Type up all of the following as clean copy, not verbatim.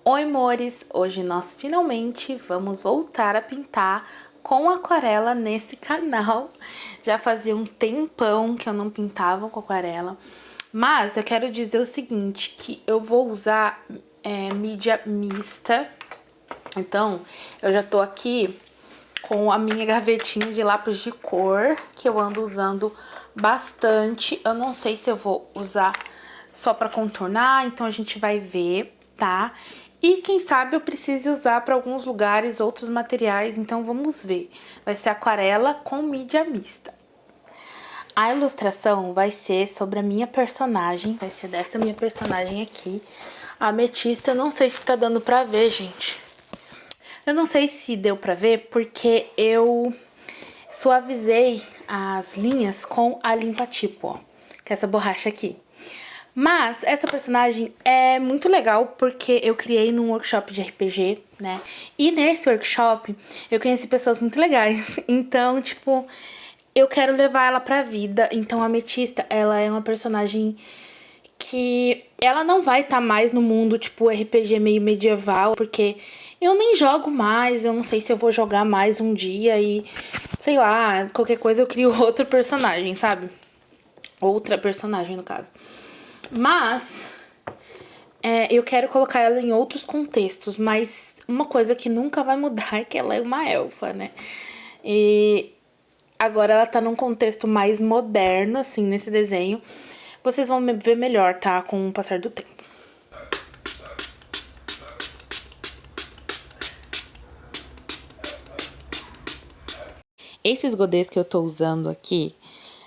Oi, amores! Hoje nós finalmente vamos voltar a pintar com aquarela nesse canal. Já fazia um tempão que eu não pintava com aquarela. Mas eu quero dizer o seguinte, que eu vou usar mídia mista. Então, eu já tô aqui com a minha gavetinha de lápis de cor, que eu ando usando bastante. Eu não sei se eu vou usar só pra contornar, então a gente vai ver, tá? E quem sabe eu precise usar para alguns lugares outros materiais, então vamos ver. Vai ser aquarela com mídia mista. A ilustração vai ser sobre a minha personagem, vai ser dessa minha personagem aqui. A ametista, eu não sei se tá dando pra ver, gente. Eu não sei se deu pra ver, porque eu suavizei as linhas com a limpa-tipo, ó. Que é essa borracha aqui. Mas essa personagem é muito legal porque eu criei num workshop de RPG, né? E nesse workshop eu conheci pessoas muito legais. Então, tipo, eu quero levar ela pra vida. Então a Ametista, ela é uma personagem que ela não vai estar mais no mundo, tipo, RPG meio medieval, porque eu nem jogo mais, eu não sei se eu vou jogar mais um dia e, sei lá, qualquer coisa eu crio outro personagem, sabe? Outra personagem, no caso. Mas eu quero colocar ela em outros contextos, mas uma coisa que nunca vai mudar é que ela é uma elfa, né? E agora ela tá num contexto mais moderno, assim, nesse desenho. Vocês vão ver melhor, tá? Com o passar do tempo. Esses godês que eu tô usando aqui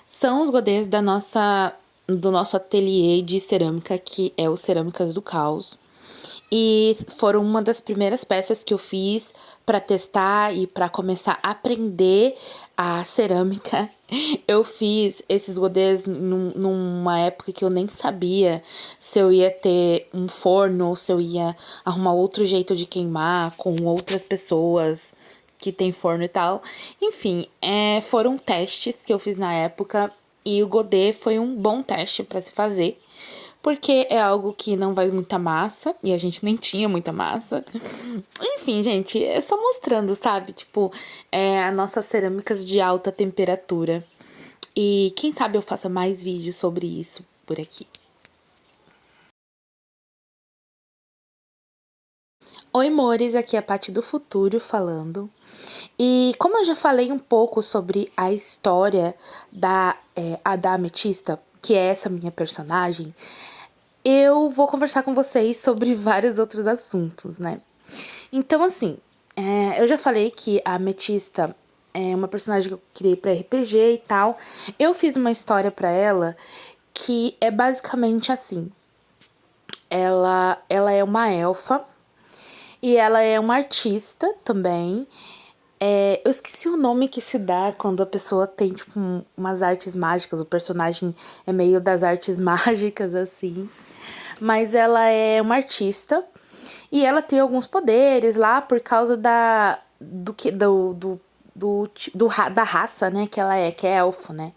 são os godês do nosso ateliê de cerâmica, que é o Cerâmicas do Caos. E foram uma das primeiras peças que eu fiz para testar e para começar a aprender a cerâmica. Eu fiz esses godês numa época que eu nem sabia se eu ia ter um forno ou se eu ia arrumar outro jeito de queimar com outras pessoas que tem forno e tal. Enfim, foram testes que eu fiz na época e o godê foi um bom teste para se fazer. Porque é algo que não vai muita massa, e a gente nem tinha muita massa. Enfim, gente, é só mostrando, sabe? Tipo, as nossas cerâmicas de alta temperatura. E quem sabe eu faça mais vídeos sobre isso por aqui. Oi, amores, aqui é a Paty do Futuro falando. E como eu já falei um pouco sobre a história da Ametista, que é essa minha personagem, eu vou conversar com vocês sobre vários outros assuntos, né? Então, assim, eu já falei que a Ametista é uma personagem que eu criei pra RPG e tal. Eu fiz uma história pra ela que é basicamente assim. Ela é uma elfa e ela é uma artista também. Eu esqueci o nome que se dá quando a pessoa tem, tipo, umas artes mágicas. O personagem é meio das artes mágicas, assim. Mas ela é uma artista e ela tem alguns poderes lá por causa da raça, né, que é elfo, né?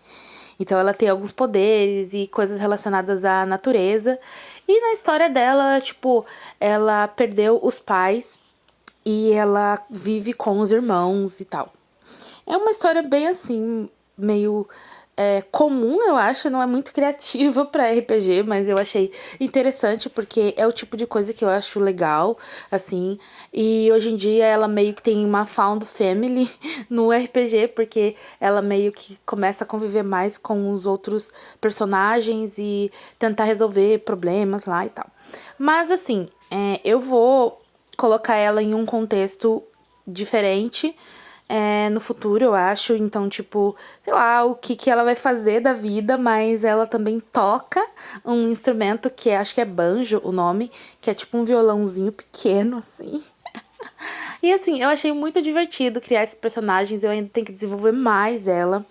Então ela tem alguns poderes e coisas relacionadas à natureza. E na história dela, tipo, ela perdeu os pais e ela vive com os irmãos e tal. É uma história bem assim, meio comum, eu acho, não é muito criativa pra RPG, mas eu achei interessante porque é o tipo de coisa que eu acho legal, assim. E hoje em dia ela meio que tem uma found family no RPG, porque ela meio que começa a conviver mais com os outros personagens e tentar resolver problemas lá e tal. Mas assim, eu vou colocar ela em um contexto diferente no futuro, eu acho. Então, tipo, sei lá, o que ela vai fazer da vida, mas ela também toca um instrumento que acho que é banjo o nome, que é tipo um violãozinho pequeno, assim. E assim, eu achei muito divertido criar esses personagens, eu ainda tenho que desenvolver mais ela.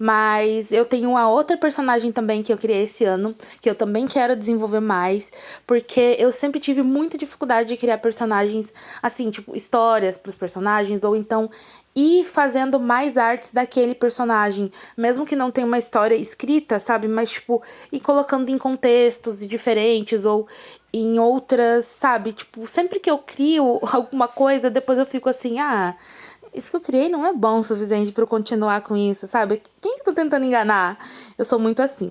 Mas eu tenho uma outra personagem também que eu criei esse ano, que eu também quero desenvolver mais, porque eu sempre tive muita dificuldade de criar personagens, assim, tipo, histórias pros personagens, ou então ir fazendo mais artes daquele personagem, mesmo que não tenha uma história escrita, sabe? Mas, tipo, ir colocando em contextos diferentes, ou em outras, sabe? Tipo, sempre que eu crio alguma coisa, depois eu fico assim, ah, isso que eu criei não é bom o suficiente pra eu continuar com isso, sabe? Quem que eu tô tentando enganar? Eu sou muito assim.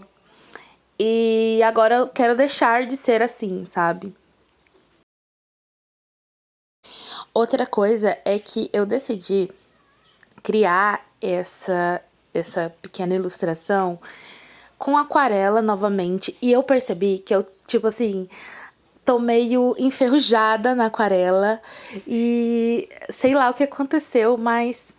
E agora eu quero deixar de ser assim, sabe? Outra coisa é que eu decidi criar essa pequena ilustração com aquarela novamente. E eu percebi que eu, tipo assim, tô meio enferrujada na aquarela. E sei lá o que aconteceu, mas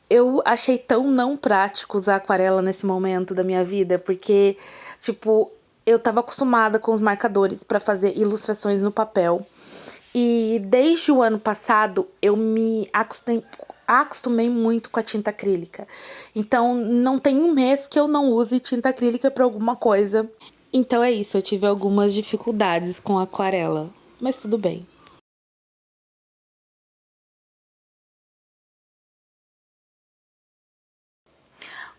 eu achei tão não prático usar aquarela nesse momento da minha vida, porque, tipo, eu tava acostumada com os marcadores pra fazer ilustrações no papel. E desde o ano passado eu me acostumei muito com a tinta acrílica. Então não tem um mês que eu não use tinta acrílica pra alguma coisa. Então é isso, eu tive algumas dificuldades com a aquarela, mas tudo bem.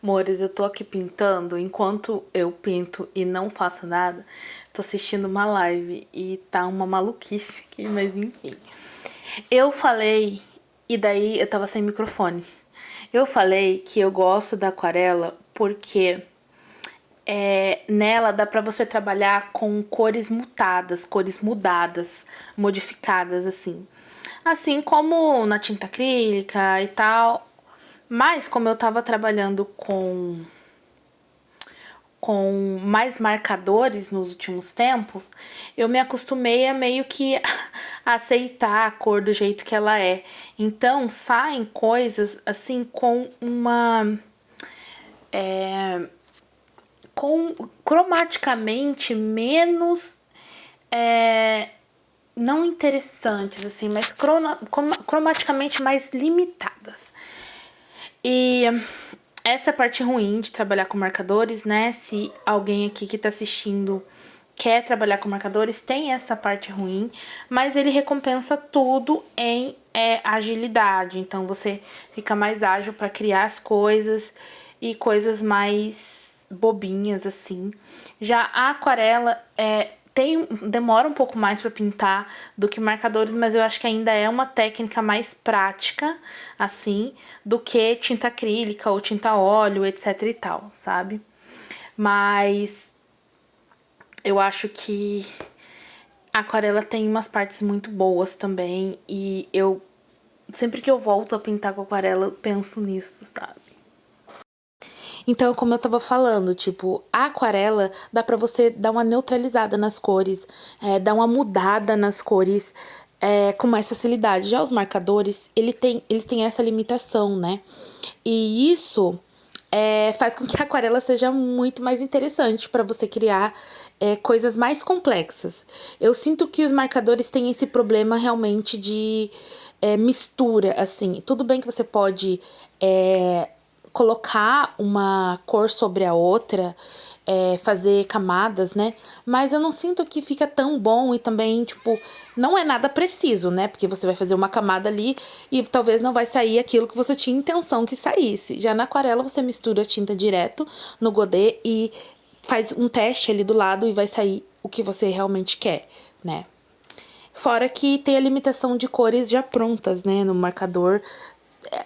Amores, eu tô aqui pintando, enquanto eu pinto e não faço nada, tô assistindo uma live e tá uma maluquice aqui, mas enfim. Eu falei, e daí eu tava sem microfone. Eu falei que eu gosto da aquarela porque nela dá pra você trabalhar com cores mutadas, cores mudadas, modificadas assim. Assim como na tinta acrílica e tal. Mas como eu tava trabalhando com mais marcadores nos últimos tempos, eu me acostumei a meio que aceitar a cor do jeito que ela é. Então saem coisas assim com uma com cromaticamente menos não interessantes assim, mas cromaticamente mais limitadas. E essa é a parte ruim de trabalhar com marcadores, né? Se alguém aqui que tá assistindo quer trabalhar com marcadores, tem essa parte ruim, mas ele recompensa tudo em agilidade. Então você fica mais ágil para criar as coisas e coisas mais bobinhas assim. Já a aquarela demora um pouco mais para pintar do que marcadores, mas eu acho que ainda é uma técnica mais prática, assim, do que tinta acrílica ou tinta óleo, etc e tal, sabe? Mas eu acho que a aquarela tem umas partes muito boas também e eu sempre que eu volto a pintar com aquarela, eu penso nisso, sabe? Então, como eu tava falando, tipo, a aquarela dá pra você dar uma neutralizada nas cores, dar uma mudada nas cores com mais facilidade. Já os marcadores, eles têm essa limitação, né? E isso faz com que a aquarela seja muito mais interessante para você criar coisas mais complexas. Eu sinto que os marcadores têm esse problema realmente de mistura, assim. Tudo bem que você pode colocar uma cor sobre a outra, fazer camadas, né? Mas eu não sinto que fica tão bom e também, tipo, não é nada preciso, né? Porque você vai fazer uma camada ali e talvez não vai sair aquilo que você tinha intenção que saísse. Já na aquarela você mistura a tinta direto no godê e faz um teste ali do lado e vai sair o que você realmente quer, né? Fora que tem a limitação de cores já prontas, né, no marcador.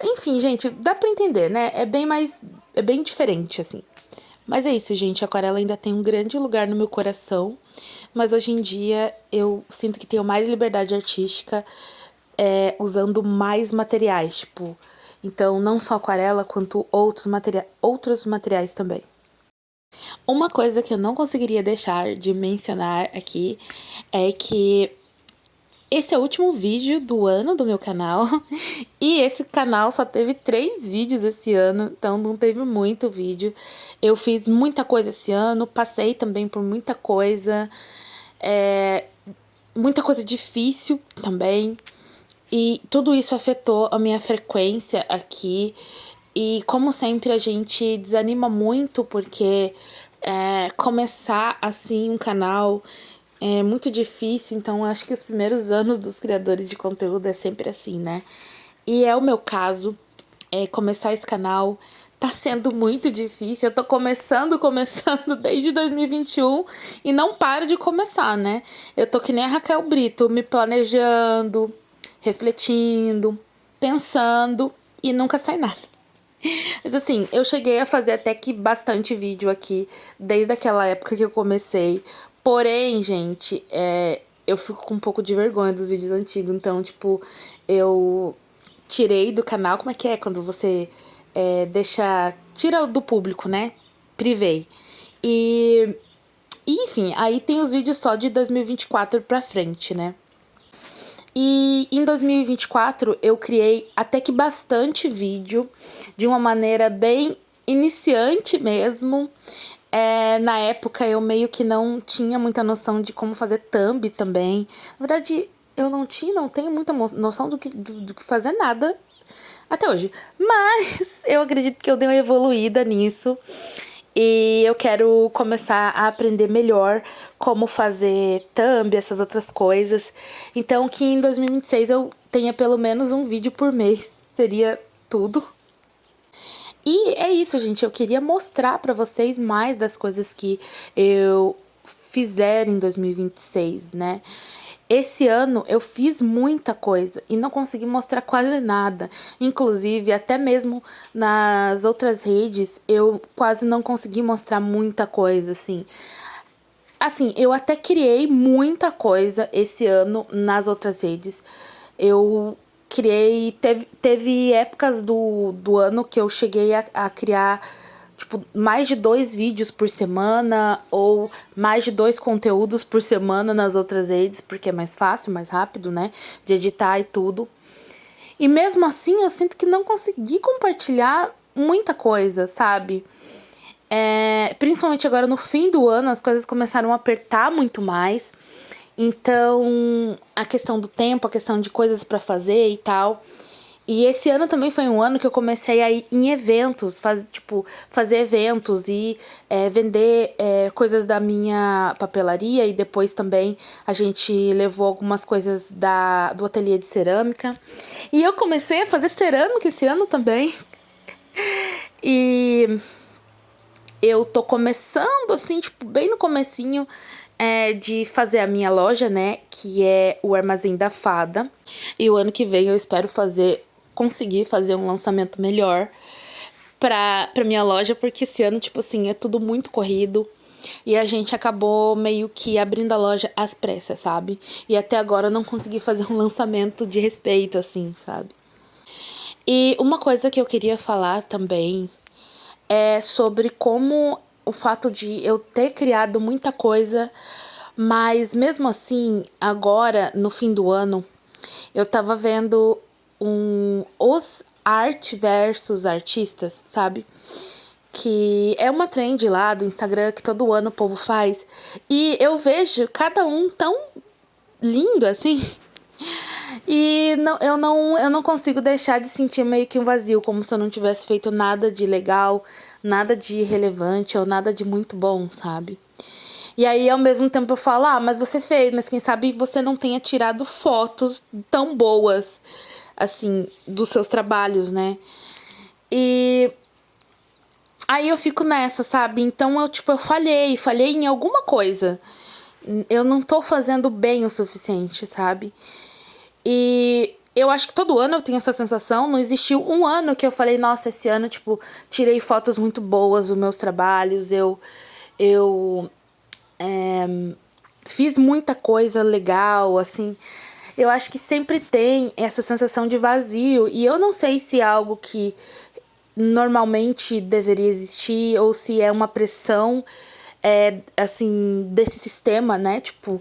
Enfim, gente, dá pra entender, né? É bem diferente, assim. Mas é isso, gente. A aquarela ainda tem um grande lugar no meu coração. Mas hoje em dia eu sinto que tenho mais liberdade artística usando mais materiais, tipo. Então, não só aquarela, quanto outros materiais também. Uma coisa que eu não conseguiria deixar de mencionar aqui é que esse é o último vídeo do ano do meu canal. E esse canal só teve 3 vídeos esse ano, então não teve muito vídeo. Eu fiz muita coisa esse ano, passei também por é, muita coisa difícil também. E tudo isso afetou a minha frequência aqui. E como sempre a gente desanima muito porque começar assim um canal é muito difícil, então acho que os primeiros anos dos criadores de conteúdo é sempre assim, né? E é o meu caso, começar esse canal tá sendo muito difícil. Eu tô começando desde 2021 e não paro de começar, né? Eu tô que nem a Raquel Brito, me planejando, refletindo, pensando e nunca sai nada. Mas assim, eu cheguei a fazer até que bastante vídeo aqui, desde aquela época que eu comecei. Porém, gente, eu fico com um pouco de vergonha dos vídeos antigos. Então, tipo, eu tirei do canal. Como é que é quando você tira do público, né? Privei. Enfim, aí tem os vídeos só de 2024 pra frente, né? E em 2024 eu criei até que bastante vídeo, de uma maneira bem iniciante mesmo. Na época eu meio que não tinha muita noção de como fazer thumb também. Na verdade, eu não tenho muita noção do que fazer nada até hoje. Mas eu acredito que eu dei uma evoluída nisso. E eu quero começar a aprender melhor como fazer thumb, essas outras coisas. Então que em 2026 eu tenha pelo menos um vídeo por mês. Seria tudo. E é isso, gente. Eu queria mostrar pra vocês mais das coisas que eu fizer em 2026, né? Esse ano eu fiz muita coisa e não consegui mostrar quase nada. Inclusive, até mesmo nas outras redes, eu quase não consegui mostrar muita coisa, assim. Assim, eu até criei muita coisa esse ano nas outras redes. Eu criei. Teve épocas do ano que eu cheguei a criar, tipo, mais de 2 vídeos por semana, ou mais de 2 conteúdos por semana nas outras redes, porque é mais fácil, mais rápido, né? De editar e tudo. E mesmo assim, eu sinto que não consegui compartilhar muita coisa, sabe? Principalmente agora no fim do ano, as coisas começaram a apertar muito mais. Então, a questão do tempo, a questão de coisas pra fazer e tal. E esse ano também foi um ano que eu comecei a ir em eventos, fazer eventos e vender coisas da minha papelaria. E depois também a gente levou algumas coisas do ateliê de cerâmica. E eu comecei a fazer cerâmica esse ano também. E eu tô começando, assim, tipo, bem no comecinho de fazer a minha loja, né? Que é o Armazém da Fada. E o ano que vem eu espero conseguir fazer um lançamento melhor pra minha loja. Porque esse ano, tipo assim, é tudo muito corrido. E a gente acabou meio que abrindo a loja às pressas, sabe? E até agora eu não consegui fazer um lançamento de respeito, assim, sabe? E uma coisa que eu queria falar também sobre como o fato de eu ter criado muita coisa, mas mesmo assim, agora, no fim do ano, eu tava vendo os arte versus artistas, sabe? Que é uma trend lá do Instagram que todo ano o povo faz. E eu vejo cada um tão lindo assim. E eu não consigo deixar de sentir meio que um vazio, como se eu não tivesse feito nada de legal, nada de relevante ou nada de muito bom, sabe? E aí, ao mesmo tempo, eu falo, mas você fez, mas quem sabe você não tenha tirado fotos tão boas, assim, dos seus trabalhos, né? E aí eu fico nessa, sabe? Então eu falhei em alguma coisa. Eu não tô fazendo bem o suficiente, sabe? E eu acho que todo ano eu tenho essa sensação. Não existiu um ano que eu falei, nossa, esse ano, tipo, tirei fotos muito boas dos meus trabalhos. Eu fiz muita coisa legal, assim. Eu acho que sempre tem essa sensação de vazio. E eu não sei se é algo que normalmente deveria existir ou se é uma pressão, assim, desse sistema, né? Tipo,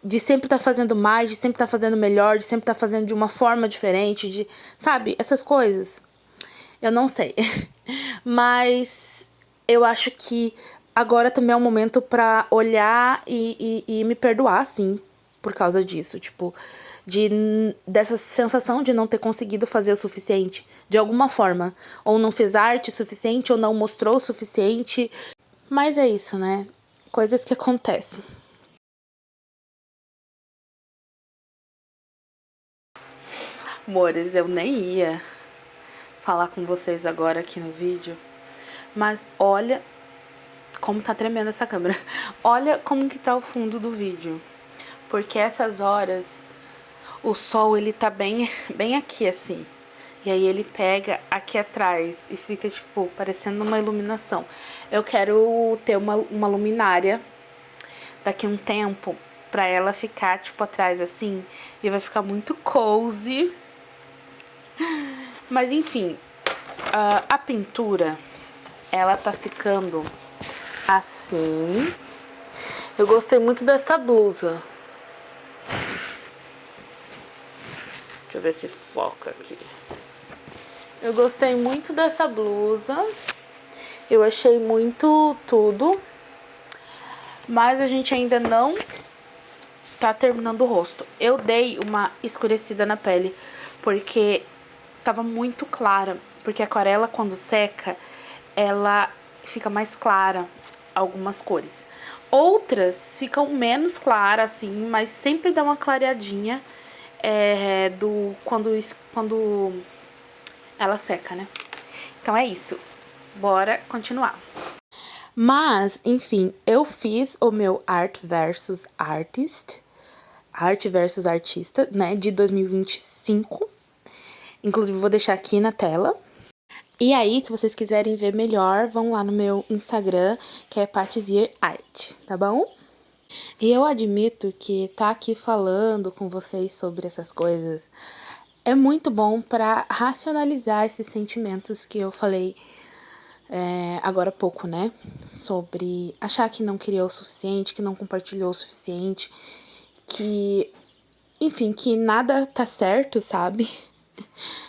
de sempre estar fazendo mais, de sempre estar fazendo melhor, de sempre estar fazendo de uma forma diferente, sabe? Essas coisas. Eu não sei. Mas eu acho que agora também é um momento pra olhar e me perdoar, sim, por causa disso, tipo, dessa sensação de não ter conseguido fazer o suficiente, de alguma forma. Ou não fez arte suficiente, ou não mostrou o suficiente. Mas é isso, né? Coisas que acontecem. Amores, eu nem ia falar com vocês agora aqui no vídeo, mas olha como tá tremendo essa câmera. Olha como que tá o fundo do vídeo. Porque essas horas o sol ele tá bem aqui assim. E aí ele pega aqui atrás e fica tipo parecendo uma iluminação. Eu quero ter uma luminária daqui a um tempo pra ela ficar tipo atrás assim. E vai ficar muito cozy. Mas enfim, a pintura ela tá ficando assim. Eu gostei muito dessa blusa. Deixa eu ver se foca aqui. Eu gostei muito dessa blusa. Eu achei muito tudo. Mas a gente ainda não tá terminando o rosto. Eu dei uma escurecida na pele, porque tava muito clara. Porque a aquarela, quando seca, ela fica mais clara, algumas cores. Outras ficam menos claras, assim, mas sempre dá uma clareadinha quando ela seca, né? Então é isso. Bora continuar. Mas, enfim, eu fiz o meu Art versus Artist, Arte versus Artista, né, de 2025. Inclusive, vou deixar aqui na tela. E aí, se vocês quiserem ver melhor, vão lá no meu Instagram, que é Patizir Art, tá bom? E eu admito que tá aqui falando com vocês sobre essas coisas é muito bom pra racionalizar esses sentimentos que eu falei agora há pouco, né? Sobre achar que não criou o suficiente, que não compartilhou o suficiente, que, enfim, que nada tá certo, sabe?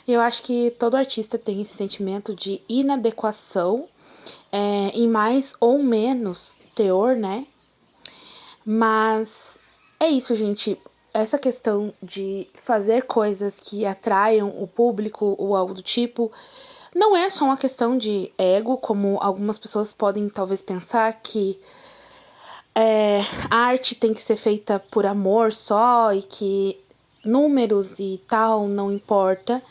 Eu acho que todo artista tem esse sentimento de inadequação em mais ou menos teor, né? Mas é isso, gente. Essa questão de fazer coisas que atraiam o público ou algo do tipo, não é só uma questão de ego, como algumas pessoas podem talvez pensar que a arte tem que ser feita por amor só e que números e tal não importa.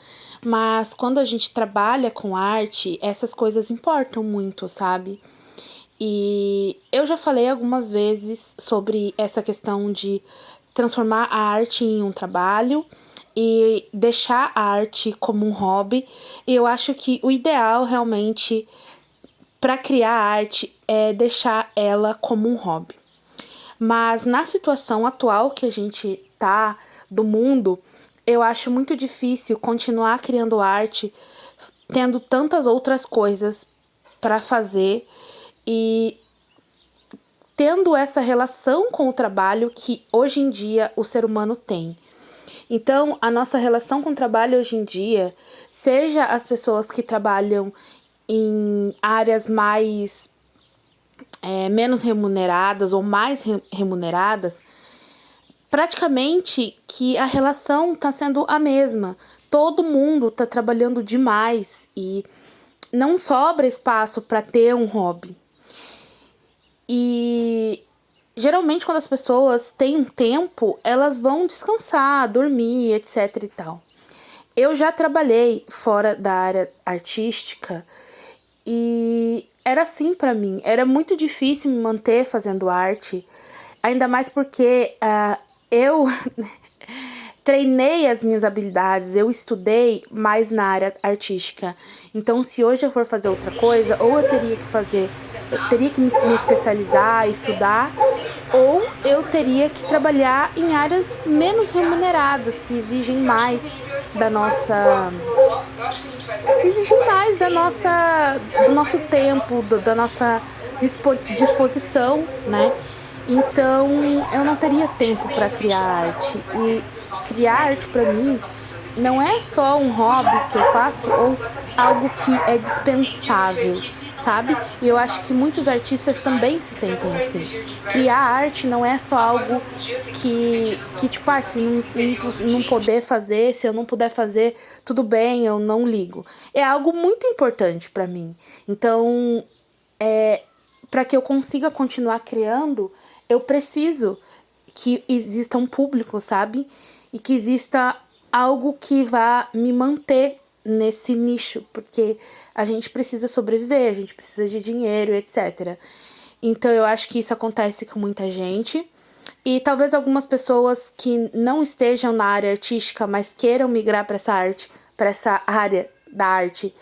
Mas quando a gente trabalha com arte, essas coisas importam muito, sabe? E eu já falei algumas vezes sobre essa questão de transformar a arte em um trabalho e deixar a arte como um hobby. E eu acho que o ideal realmente para criar arte é deixar ela como um hobby. Mas na situação atual que a gente tá do mundo, eu acho muito difícil continuar criando arte tendo tantas outras coisas para fazer e tendo essa relação com o trabalho que hoje em dia o ser humano tem. Então, a nossa relação com o trabalho hoje em dia, seja as pessoas que trabalham em áreas mais menos remuneradas ou mais remuneradas, praticamente que a relação está sendo a mesma. Todo mundo está trabalhando demais e não sobra espaço para ter um hobby. E geralmente quando as pessoas têm um tempo, elas vão descansar, dormir, etc e tal. Eu já trabalhei fora da área artística e era assim pra mim. Era muito difícil me manter fazendo arte, ainda mais porque eu treinei as minhas habilidades, eu estudei mais na área artística. Então, se hoje eu for fazer outra coisa, ou eu teria que me especializar, estudar, ou eu teria que trabalhar em áreas menos remuneradas, que exigem mais da nossa do nosso tempo, da nossa disposição, né? Então, eu não teria tempo para criar arte. E criar arte para mim não é só um hobby que eu faço ou algo que é dispensável, sabe? E eu acho que muitos artistas também se sentem assim. Criar arte não é só algo que tipo, se não poder fazer, se eu não puder fazer, tudo bem, eu não ligo. É algo muito importante pra mim. Então, para que eu consiga continuar criando, eu preciso que exista um público, sabe? E que exista algo que vá me manter nesse nicho, porque a gente precisa sobreviver, a gente precisa de dinheiro, etc. Então eu acho que isso acontece com muita gente. E talvez algumas pessoas que não estejam na área artística, mas queiram migrar para essa arte, para essa área da arte,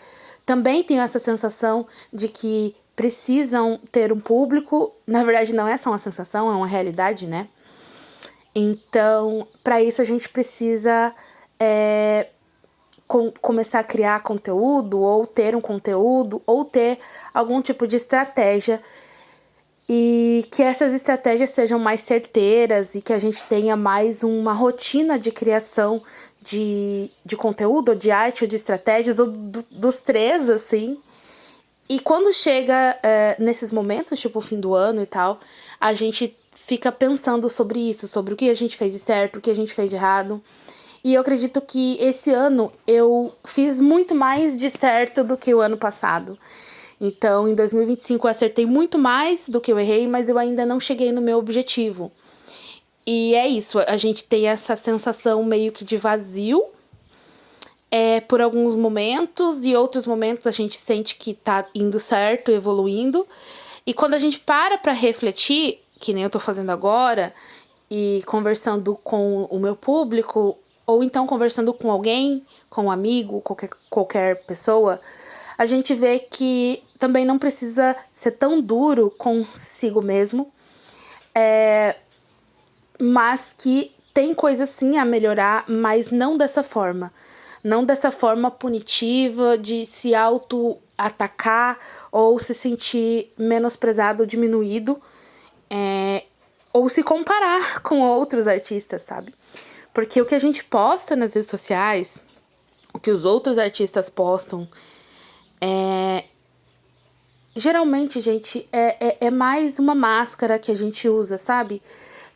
também tenham essa sensação de que precisam ter um público. Na verdade, não é só uma sensação, é uma realidade, né? Então, para isso a gente precisa começar a criar conteúdo, ou ter um conteúdo, ou ter algum tipo de estratégia, e que essas estratégias sejam mais certeiras e que a gente tenha mais uma rotina de criação de conteúdo, ou de arte, ou de estratégias, ou dos três, assim. E quando chega nesses momentos, tipo o fim do ano e tal, a gente fica pensando sobre isso, sobre o que a gente fez de certo, o que a gente fez de errado. E eu acredito que esse ano eu fiz muito mais de certo do que o ano passado. Então, em 2025 eu acertei muito mais do que eu errei, mas eu ainda não cheguei no meu objetivo. E é isso, a gente tem essa sensação meio que de vazio por alguns momentos, e outros momentos a gente sente que tá indo certo, evoluindo. E quando a gente para refletir, que nem eu tô fazendo agora, e conversando com o meu público, ou então conversando com alguém, com um amigo, qualquer pessoa, a gente vê que também não precisa ser tão duro consigo mesmo, mas que tem coisas sim a melhorar, mas não dessa forma. Não dessa forma punitiva de se auto-atacar ou se sentir menosprezado ou diminuído, ou se comparar com outros artistas, sabe? Porque o que a gente posta nas redes sociais, o que os outros artistas postam, geralmente, gente, é mais uma máscara que a gente usa, sabe?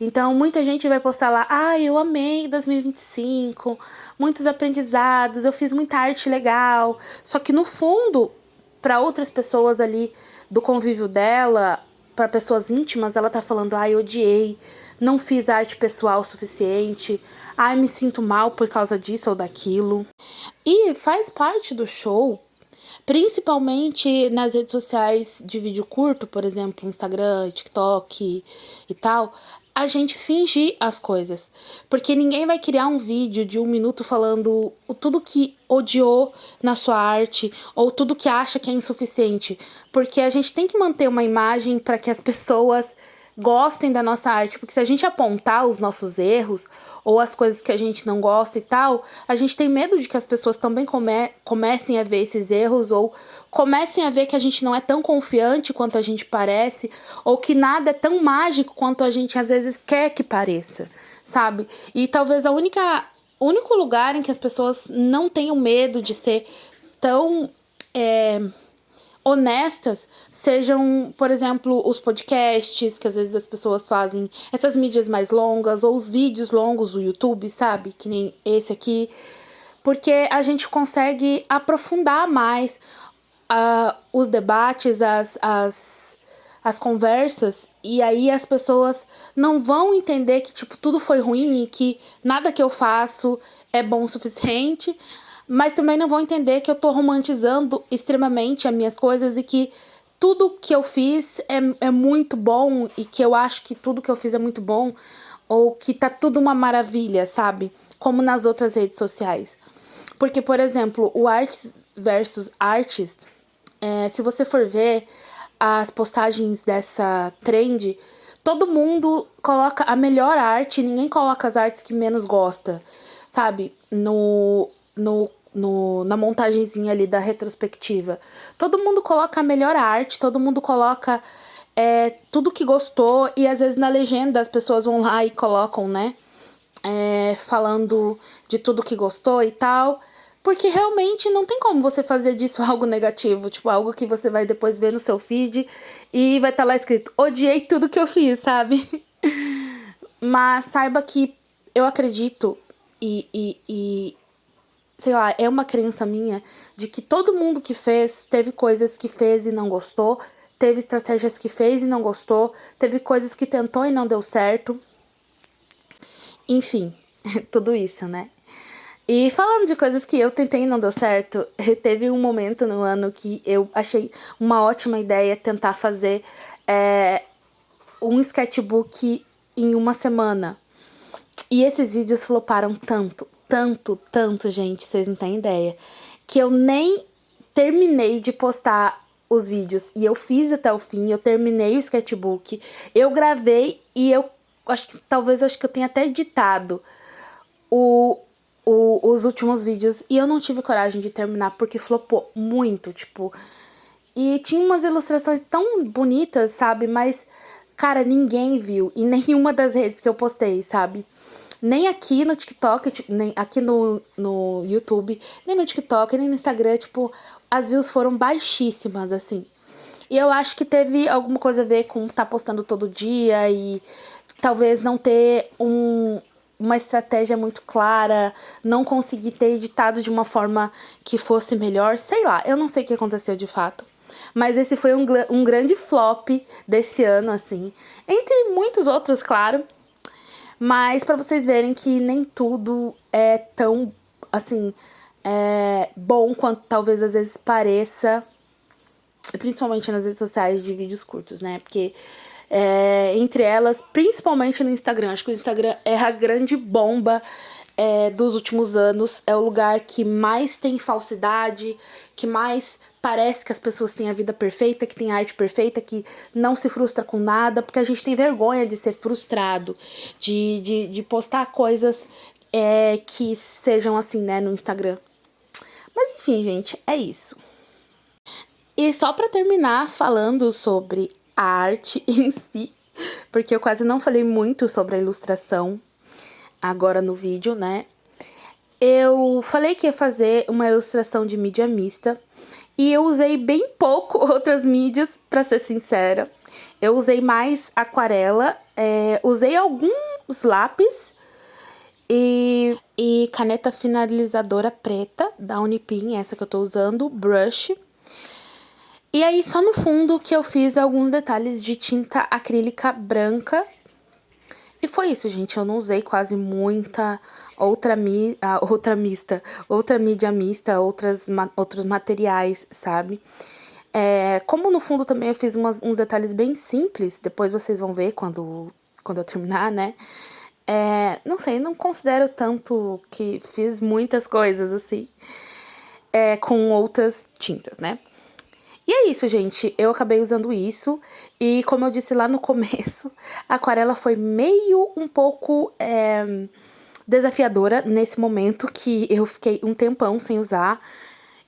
Então, muita gente vai postar lá, eu amei 2025, muitos aprendizados, eu fiz muita arte legal. Só que, no fundo, para outras pessoas ali do convívio dela, para pessoas íntimas, ela tá falando, eu odiei, não fiz arte pessoal o suficiente, me sinto mal por causa disso ou daquilo. E faz parte do show, principalmente nas redes sociais de vídeo curto, por exemplo, Instagram, TikTok e tal, a gente fingir as coisas. Porque ninguém vai criar um vídeo de 1 minuto falando tudo que odiou na sua arte ou tudo que acha que é insuficiente. Porque a gente tem que manter uma imagem para que as pessoas gostem da nossa arte, porque se a gente apontar os nossos erros ou as coisas que a gente não gosta e tal, a gente tem medo de que as pessoas também comecem a ver esses erros, ou comecem a ver que a gente não é tão confiante quanto a gente parece, ou que nada é tão mágico quanto a gente às vezes quer que pareça, sabe? E talvez o único lugar em que as pessoas não tenham medo de ser tão honestas sejam, por exemplo, os podcasts, que às vezes as pessoas fazem, essas mídias mais longas, ou os vídeos longos do YouTube, sabe? Que nem esse aqui. Porque a gente consegue aprofundar mais os debates, as conversas, e aí as pessoas não vão entender que, tipo, tudo foi ruim e que nada que eu faço é bom o suficiente, mas também não vão entender que eu tô romantizando extremamente as minhas coisas e que tudo que eu fiz é muito bom, e que eu acho que tudo que eu fiz é muito bom, ou que tá tudo uma maravilha, sabe? Como nas outras redes sociais. Porque, por exemplo, o Arts versus Artist, se você for ver as postagens dessa trend, todo mundo coloca a melhor arte, ninguém coloca as artes que menos gosta, sabe? Na montagenzinha ali da retrospectiva. Todo mundo coloca a melhor arte, todo mundo coloca tudo que gostou, e às vezes na legenda as pessoas vão lá e colocam, né? Falando de tudo que gostou e tal. Porque realmente não tem como você fazer disso algo negativo. Tipo, algo que você vai depois ver no seu feed e vai estar lá escrito: odiei tudo que eu fiz, sabe? Mas saiba que eu acredito sei lá, é uma crença minha de que todo mundo que fez, teve coisas que fez e não gostou, teve estratégias que fez e não gostou, teve coisas que tentou e não deu certo. Enfim, tudo isso, né? E falando de coisas que eu tentei e não deu certo, teve um momento no ano que eu achei uma ótima ideia tentar fazer um sketchbook em uma semana. E esses vídeos floparam tanto, gente, vocês não têm ideia, que eu nem terminei de postar os vídeos. E eu fiz até o fim, eu terminei o sketchbook, eu gravei e eu acho que eu tenha até editado os últimos vídeos. E eu não tive coragem de terminar porque flopou muito, tipo. E tinha umas ilustrações tão bonitas, sabe? Mas, cara, ninguém viu. Em nenhuma das redes que eu postei, sabe? Nem aqui no TikTok, tipo, nem aqui no YouTube, nem no TikTok, nem no Instagram, tipo, as views foram baixíssimas, assim. E eu acho que teve alguma coisa a ver com estar postando todo dia e talvez não ter uma estratégia muito clara, não conseguir ter editado de uma forma que fosse melhor, sei lá, eu não sei o que aconteceu de fato. Mas esse foi um grande flop desse ano, assim. Entre muitos outros, claro. Mas pra vocês verem que nem tudo é tão, assim, bom quanto talvez às vezes pareça. Principalmente nas redes sociais de vídeos curtos, né? Porque entre elas, principalmente no Instagram. Acho que o Instagram é a grande bomba dos últimos anos. É o lugar que mais tem falsidade, que mais parece que as pessoas têm a vida perfeita, que tem a arte perfeita, que não se frustra com nada, porque a gente tem vergonha de ser frustrado, de postar coisas que sejam assim, né, no Instagram. Mas enfim, gente, é isso. E só pra terminar falando sobre a arte em si, porque eu quase não falei muito sobre a ilustração agora no vídeo, né? Eu falei que ia fazer uma ilustração de mídia mista e eu usei bem pouco outras mídias, pra ser sincera. Eu usei mais aquarela, usei alguns lápis e caneta finalizadora preta da Unipin, essa que eu tô usando, brush. E aí, só no fundo que eu fiz alguns detalhes de tinta acrílica branca. E foi isso, gente. Eu não usei quase muita outra mídia mista, outros materiais, sabe? Como no fundo também eu fiz uns detalhes bem simples, depois vocês vão ver quando eu terminar, né? Não sei, não considero tanto que fiz muitas coisas, assim, com outras tintas, né? E é isso, gente. Eu acabei usando isso. E como eu disse lá no começo, a aquarela foi um pouco desafiadora nesse momento que eu fiquei um tempão sem usar.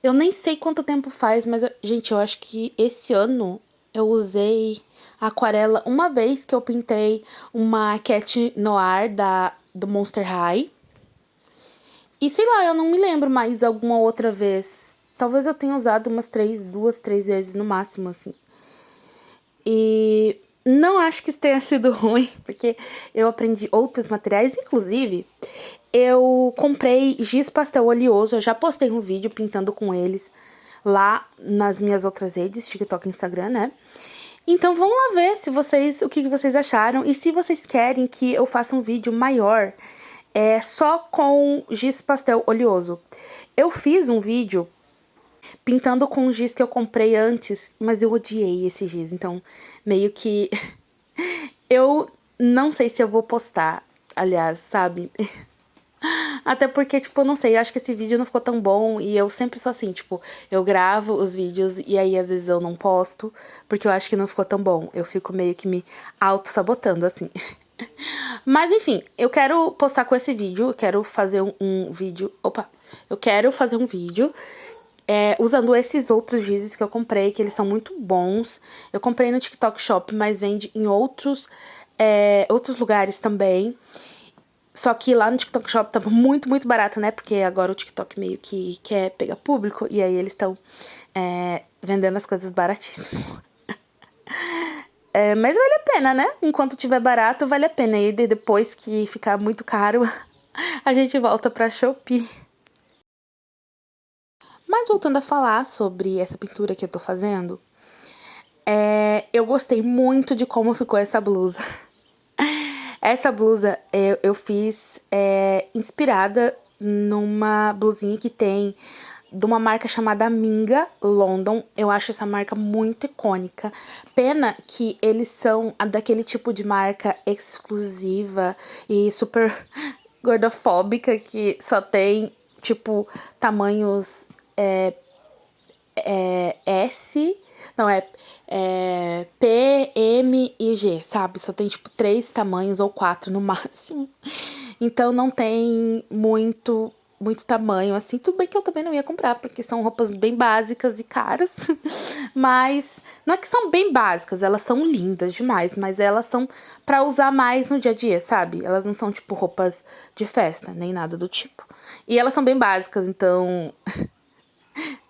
Eu nem sei quanto tempo faz, mas, gente, eu acho que esse ano eu usei a aquarela uma vez que eu pintei uma Cat Noir do Monster High. E sei lá, eu não me lembro mais alguma outra vez. Talvez eu tenha usado umas 2, 3 vezes no máximo, assim. E não acho que isso tenha sido ruim, porque eu aprendi outros materiais. Inclusive, eu comprei giz pastel oleoso. Eu já postei um vídeo pintando com eles lá nas minhas outras redes, TikTok e Instagram, né? Então vão lá ver o que vocês acharam. E se vocês querem que eu faça um vídeo maior, só com giz pastel oleoso. Eu fiz um vídeo pintando com o giz que eu comprei antes, mas eu odiei esse giz, então meio que eu não sei se eu vou postar, aliás, sabe? Até porque, tipo, eu não sei, eu acho que esse vídeo não ficou tão bom e eu sempre sou assim, tipo, eu gravo os vídeos e aí às vezes eu não posto, porque eu acho que não ficou tão bom. Eu fico meio que me auto-sabotando, assim. Mas enfim, eu quero postar com esse vídeo, eu quero fazer um vídeo... Opa! Eu quero fazer um vídeo usando esses outros gizes que eu comprei, que eles são muito bons. Eu comprei no TikTok Shop, mas vende em outros lugares também. Só que lá no TikTok Shop tava muito, muito barato, né? Porque agora o TikTok meio que quer pegar público. E aí eles estão vendendo as coisas baratíssimo. Mas vale a pena, né? Enquanto tiver barato, vale a pena. E depois que ficar muito caro, a gente volta pra Shopee. Mas voltando a falar sobre essa pintura que eu tô fazendo, eu gostei muito de como ficou essa blusa. Essa blusa eu fiz inspirada numa blusinha que tem de uma marca chamada Minga London. Eu acho essa marca muito icônica. Pena que eles são daquele tipo de marca exclusiva e super gordofóbica que só tem, tipo, tamanhos S, não, P, M e G, sabe? Só tem, tipo, 3 tamanhos ou 4 no máximo. Então, não tem muito tamanho, assim. Tudo bem que eu também não ia comprar, porque são roupas bem básicas e caras. Mas, não é que são bem básicas, elas são lindas demais, mas elas são pra usar mais no dia a dia, sabe? Elas não são, tipo, roupas de festa, nem nada do tipo. E elas são bem básicas, então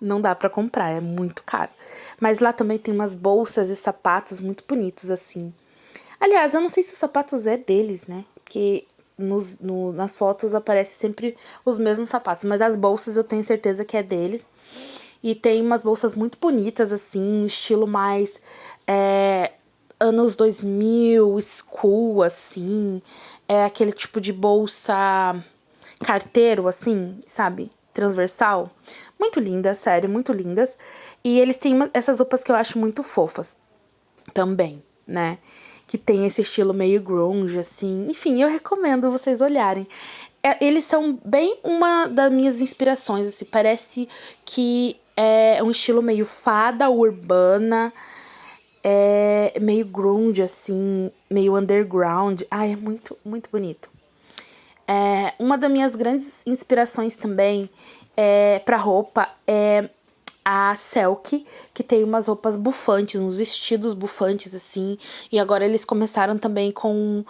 não dá pra comprar, é muito caro. Mas lá também tem umas bolsas e sapatos muito bonitos, assim. Aliás, eu não sei se os sapatos é deles, né? Porque nas fotos aparece sempre os mesmos sapatos. Mas as bolsas eu tenho certeza que é deles. E tem umas bolsas muito bonitas, assim, estilo mais anos 2000, school, assim. É aquele tipo de bolsa carteiro, assim, sabe? Transversal. Muito lindas, sério, muito lindas. E eles têm essas roupas que eu acho muito fofas também, né? Que tem esse estilo meio grunge, assim. Enfim, eu recomendo vocês olharem. Eles são bem uma das minhas inspirações, assim. Parece que é um estilo meio fada urbana, meio grunge, assim, meio underground. Ai, é muito, muito bonito. Uma das minhas grandes inspirações também pra roupa é a Selk, que tem umas roupas bufantes, uns vestidos bufantes, assim. E agora eles começaram também com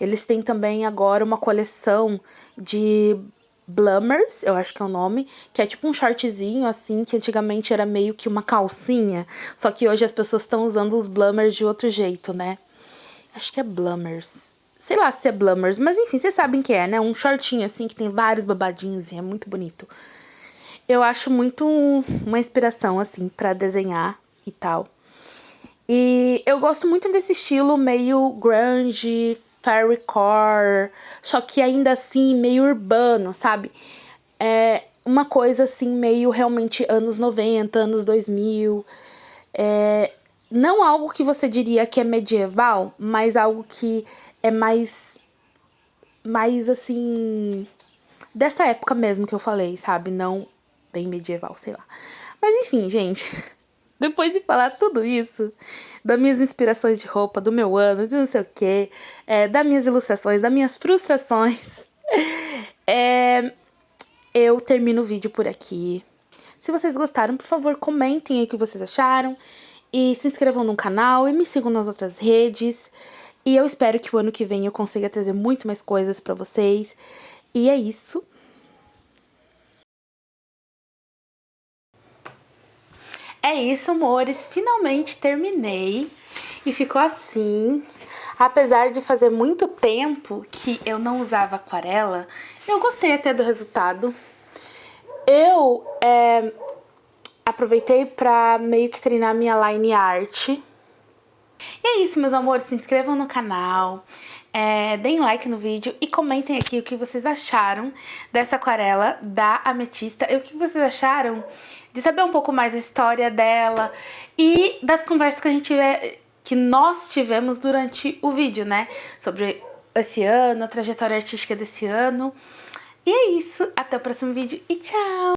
Eles têm também agora uma coleção de Blummers, eu acho que é o nome, que é tipo um shortzinho, assim, que antigamente era meio que uma calcinha. Só que hoje as pessoas estão usando os Blummers de outro jeito, né? Acho que é Blummers. Sei lá se é Blummers, mas enfim, vocês sabem que é, né? Um shortinho assim que tem vários babadinhos e é muito bonito. Eu acho muito uma inspiração, assim, pra desenhar e tal. E eu gosto muito desse estilo meio grunge, fairycore, só que ainda assim meio urbano, sabe? É uma coisa assim meio realmente anos 90, anos 2000. Não algo que você diria que é medieval, mas algo que é mais assim, dessa época mesmo que eu falei, sabe? Não bem medieval, sei lá. Mas enfim, gente, depois de falar tudo isso, das minhas inspirações de roupa, do meu ano, de não sei o quê, das minhas ilustrações, das minhas frustrações, eu termino o vídeo por aqui. Se vocês gostaram, por favor, comentem aí o que vocês acharam. E se inscrevam no canal e me sigam nas outras redes. E eu espero que o ano que vem eu consiga trazer muito mais coisas pra vocês. E é isso. É isso, amores. Finalmente terminei. E ficou assim. Apesar de fazer muito tempo que eu não usava aquarela, eu gostei até do resultado. Eu aproveitei pra meio que treinar minha line art. E é isso, meus amores. Se inscrevam no canal. Deem like no vídeo e comentem aqui o que vocês acharam dessa aquarela da Ametista. E o que vocês acharam de saber um pouco mais a história dela e das conversas que nós tivemos durante o vídeo, né? Sobre esse ano, a trajetória artística desse ano. E é isso. Até o próximo vídeo e tchau!